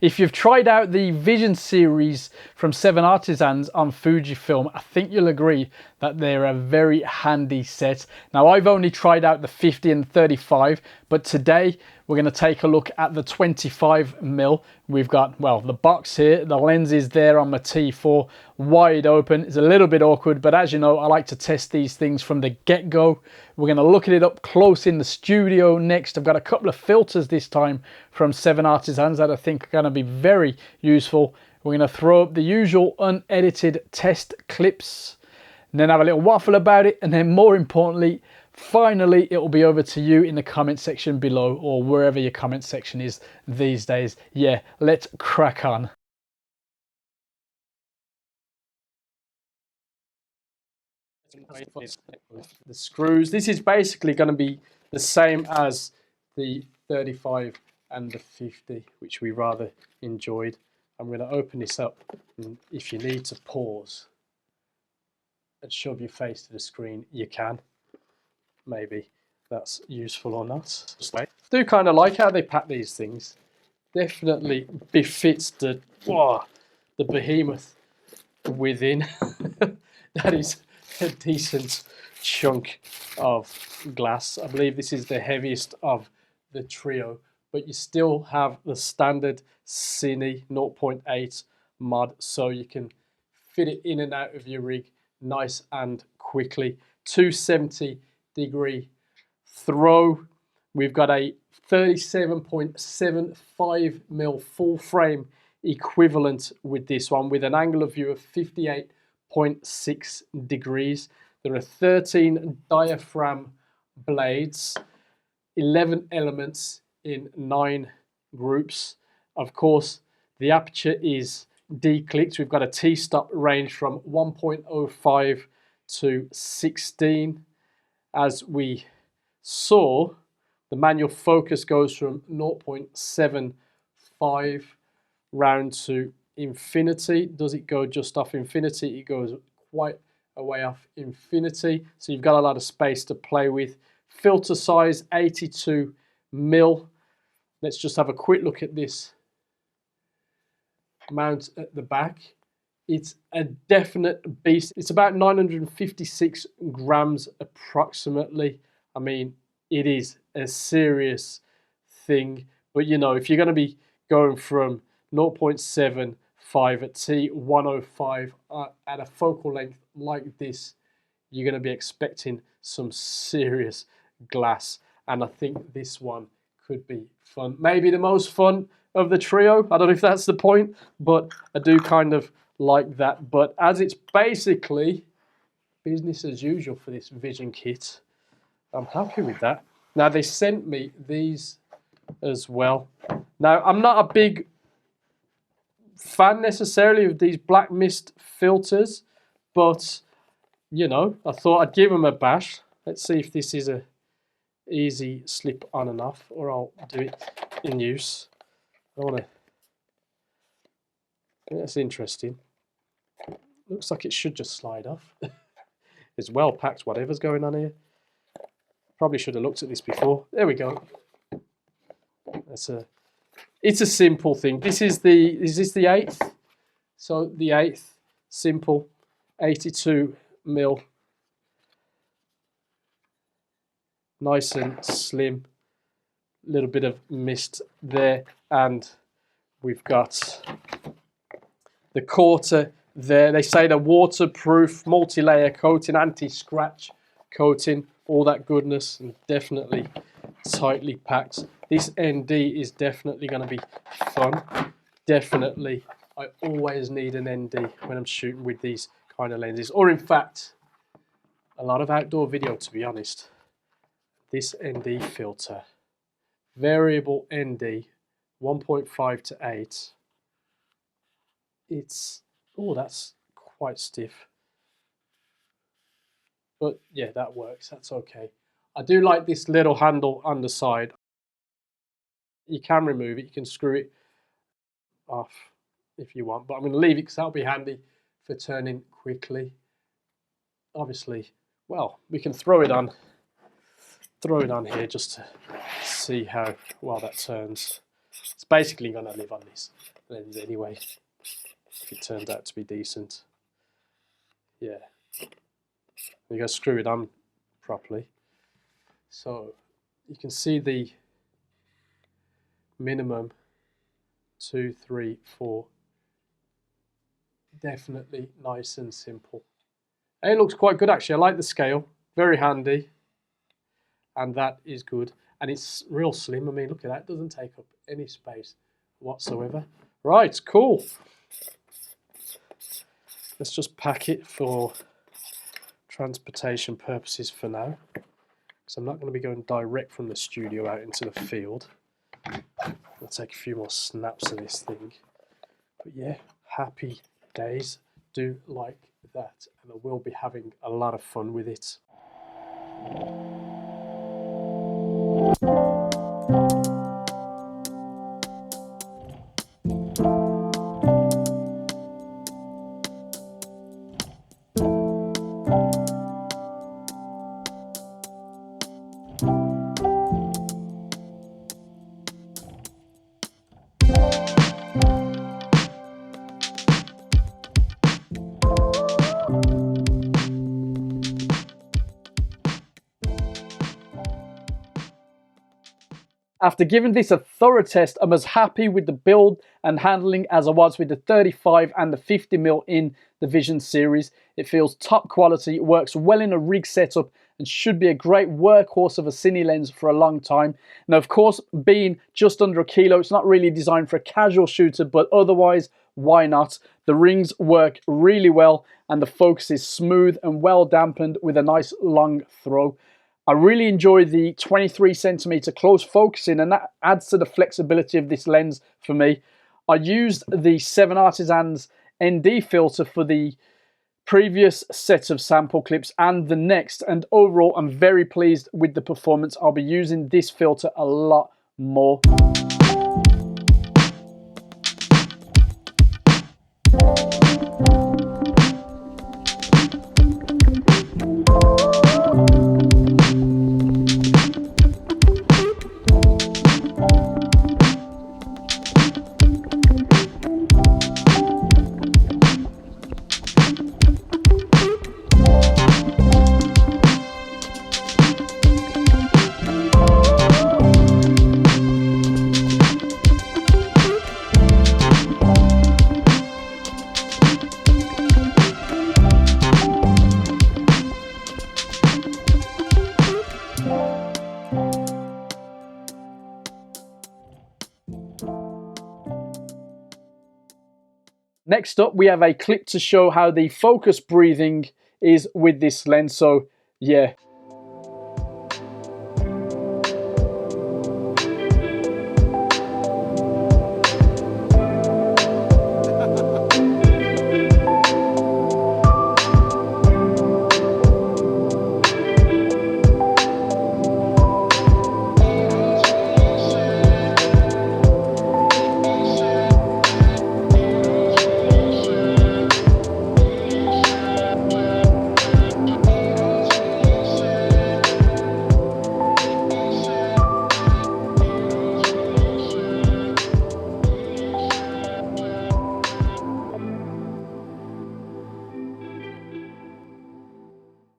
If you've tried out the Vision series from 7Artisans on Fujifilm, I think you'll agree that they're a very handy set. Now, I've only tried out the 50 and 35, but today we're going to take a look at the 25mm. We've got, well, the box here, the lens is there on my T4, wide open. It's a little bit awkward, but as you know, I like to test these things from the get-go. We're going to look at it up close in the studio next. I've got a couple of filters this time from 7Artisans that I think are going to be very useful. We're going to throw up the usual unedited test clips and then have a little waffle about it, and then more importantly, finally, it will be over to you in the comment section below, or wherever your comment section is these days. Yeah, let's crack on. The screws, this is basically going to be the same as the 35 and the 50, which we rather enjoyed. I'm going to open this up, and if you need to pause and shove your face to the screen, you can. Maybe that's useful or not. I do kind of like how they pack these things. Definitely befits the behemoth within. That is a decent chunk of glass. I believe this is the heaviest of the trio, but you still have the standard Cine 0.8 mod, so you can fit it in and out of your rig nice and quickly. 270-degree throw. We've got a 37.75mm full frame equivalent with this one, with an angle of view of 58.6 degrees. There are 13 diaphragm blades, 11 elements in 9 groups. Of course, the aperture is declicked. We've got a t-stop range from 1.05 to 16. As we saw, the manual focus goes from 0.75 round to infinity. Does it go just off infinity? It goes quite a way off infinity, so you've got a lot of space to play with. Filter size 82mm. Let's just have a quick look at this mount at the back. It's a definite beast. It's about 956 grams approximately. I mean, it is a serious thing, but you know, if you're going to be going from 0.75 at T1.05 at a focal length like this, you're going to be expecting some serious glass, and I think this one could be fun. Maybe the most fun of the trio. I don't know if that's the point, but I do kind of like that. But as it's basically business as usual for this Vision kit, I'm happy with that. Now, they sent me these as well. Now, I'm not a big fan necessarily of these black mist filters, but you know, I thought I'd give them a bash. Let's see if this is a easy slip on and off, or I'll do it in use. I think that's interesting. Looks like it should just slide off. It's well packed, whatever's going on here. Probably should have looked at this before. There we go. It's a simple thing. Is this the 8th? So the 8th, simple, 82mm. Nice and slim. Little bit of mist there, and we've got the quarter there. They say the waterproof, multi-layer coating, anti-scratch coating, all that goodness, and definitely tightly packed. This ND is definitely going to be fun. Definitely, I always need an ND when I'm shooting with these kind of lenses, or in fact, a lot of outdoor video, to be honest. This ND filter, variable ND, 1.5 to 8. It's, oh, that's quite stiff. But yeah, that works. That's okay. I do like this little handle on the side. You can remove it. You can screw it off if you want. But I'm going to leave it because that'll be handy for turning quickly. Obviously, well, we can throw it on here just to see how well that turns. It's basically going to live on this lens anyway, if it turns out to be decent. Yeah. You got to screw it on properly. So you can see the minimum 2, 3, 4. Definitely nice and simple. And it looks quite good actually. I like the scale, very handy, and that is good. And it's real slim. I mean, look at that, it doesn't take up any space whatsoever. Right, cool. Let's just pack it for transportation purposes for now, because I'm not going to be going direct from the studio out into the field. I'll take a few more snaps of this thing. But yeah, happy days. Do like that, and I will be having a lot of fun with it. After giving this a thorough test, I'm as happy with the build and handling as I was with the 35 and the 50mm in the Vision series. It feels top quality, it works well in a rig setup, and should be a great workhorse of a cine lens for a long time. Now, of course, being just under a kilo, it's not really designed for a casual shooter, but otherwise, why not? The rings work really well, and the focus is smooth and well dampened with a nice long throw. I really enjoy the 23cm close focusing, and that adds to the flexibility of this lens for me. I used the 7Artisans ND filter for the previous set of sample clips and the next, and overall I'm very pleased with the performance. I'll be using this filter a lot more. Next up, we have a clip to show how the focus breathing is with this lens. So yeah.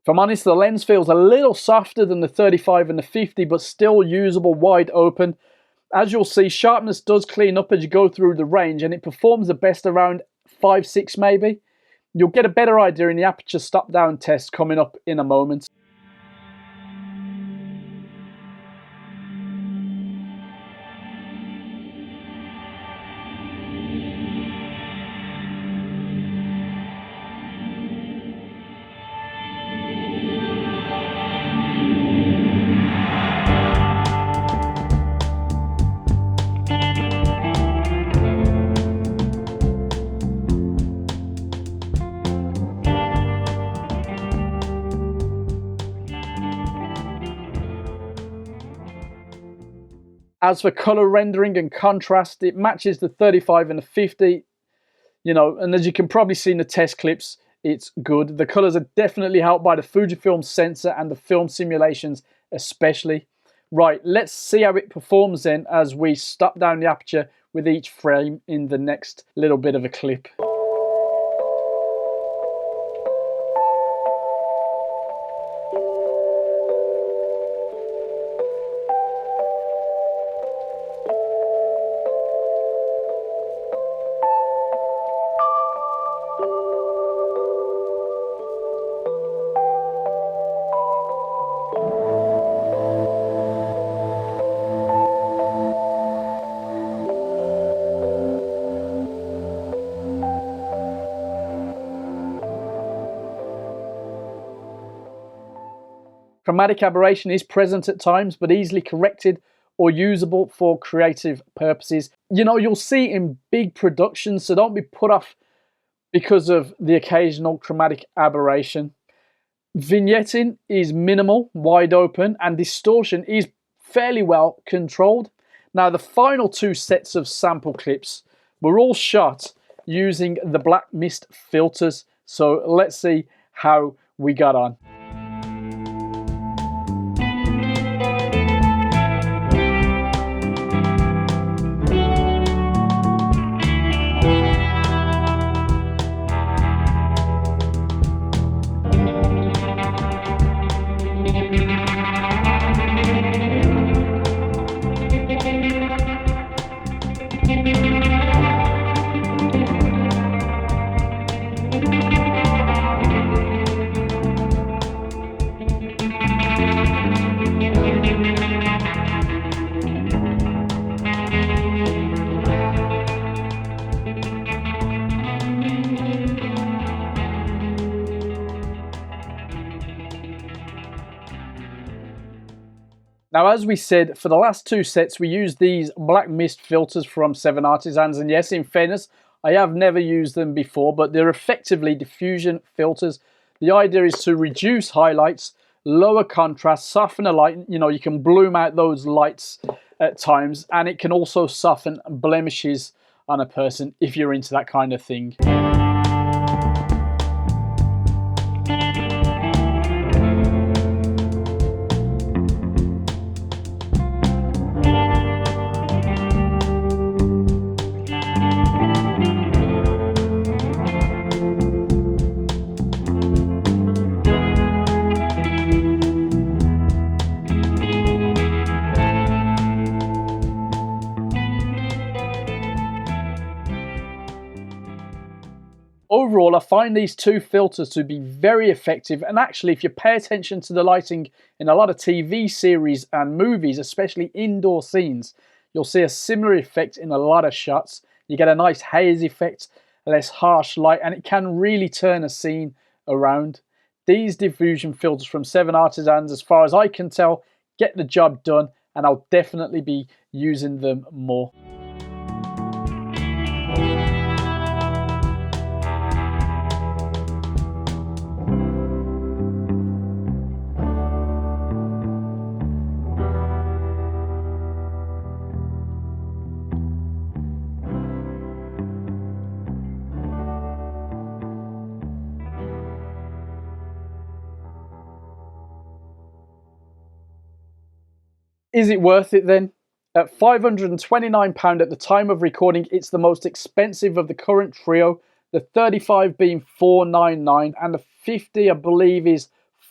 If I'm honest, the lens feels a little softer than the 35 and the 50, but still usable wide open. As you'll see, sharpness does clean up as you go through the range, and it performs the best around 5-6 maybe. You'll get a better idea in the Aperture stop down test coming up in a moment. As for color rendering and contrast, it matches the 35 and the 50, you know, and as you can probably see in the test clips, it's good. The colors are definitely helped by the Fujifilm sensor and the film simulations especially. Right, let's see how it performs then as we stop down the aperture with each frame in the next little bit of a clip. Chromatic aberration is present at times, but easily corrected or usable for creative purposes. You know, you'll see in big productions, so don't be put off because of the occasional chromatic aberration. Vignetting is minimal, wide open, and distortion is fairly well controlled. Now, the final two sets of sample clips were all shot using the black mist filters, so let's see how we got on. Now, as we said, for the last two sets, we used these black mist filters from 7Artisans. And yes, in fairness, I have never used them before, but they're effectively diffusion filters. The idea is to reduce highlights, lower contrast, soften a light. You know, you can bloom out those lights at times, and it can also soften blemishes on a person if you're into that kind of thing. Overall, I find these two filters to be very effective, and actually if you pay attention to the lighting in a lot of TV series and movies, especially indoor scenes, you'll see a similar effect in a lot of shots. You get a nice haze effect, less harsh light, and it can really turn a scene around. These diffusion filters from 7Artisans, as far as I can tell, get the job done, and I'll definitely be using them more. Is it worth it then? At £529 at the time of recording, it's the most expensive of the current trio, the 35 being £499 and the 50 I believe is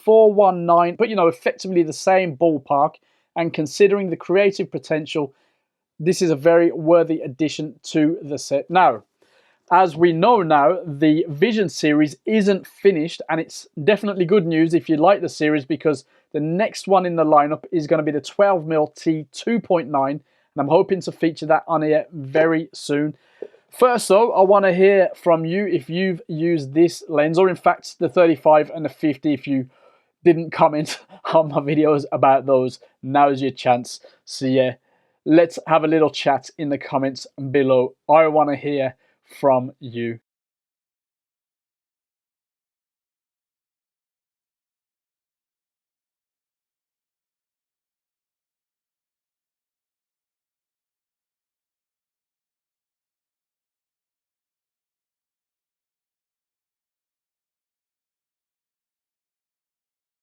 £419, but you know, effectively the same ballpark, and considering the creative potential, this is a very worthy addition to the set. Now, as we know now, the Vision series isn't finished, and it's definitely good news if you like the series, because the next one in the lineup is going to be the 12mm T2.9, and I'm hoping to feature that on here very soon. First though, I want to hear from you if you've used this lens, or in fact the 35 and the 50 if you didn't comment on my videos about those. Now's your chance. So yeah, let's have a little chat in the comments below. I want to hear from you.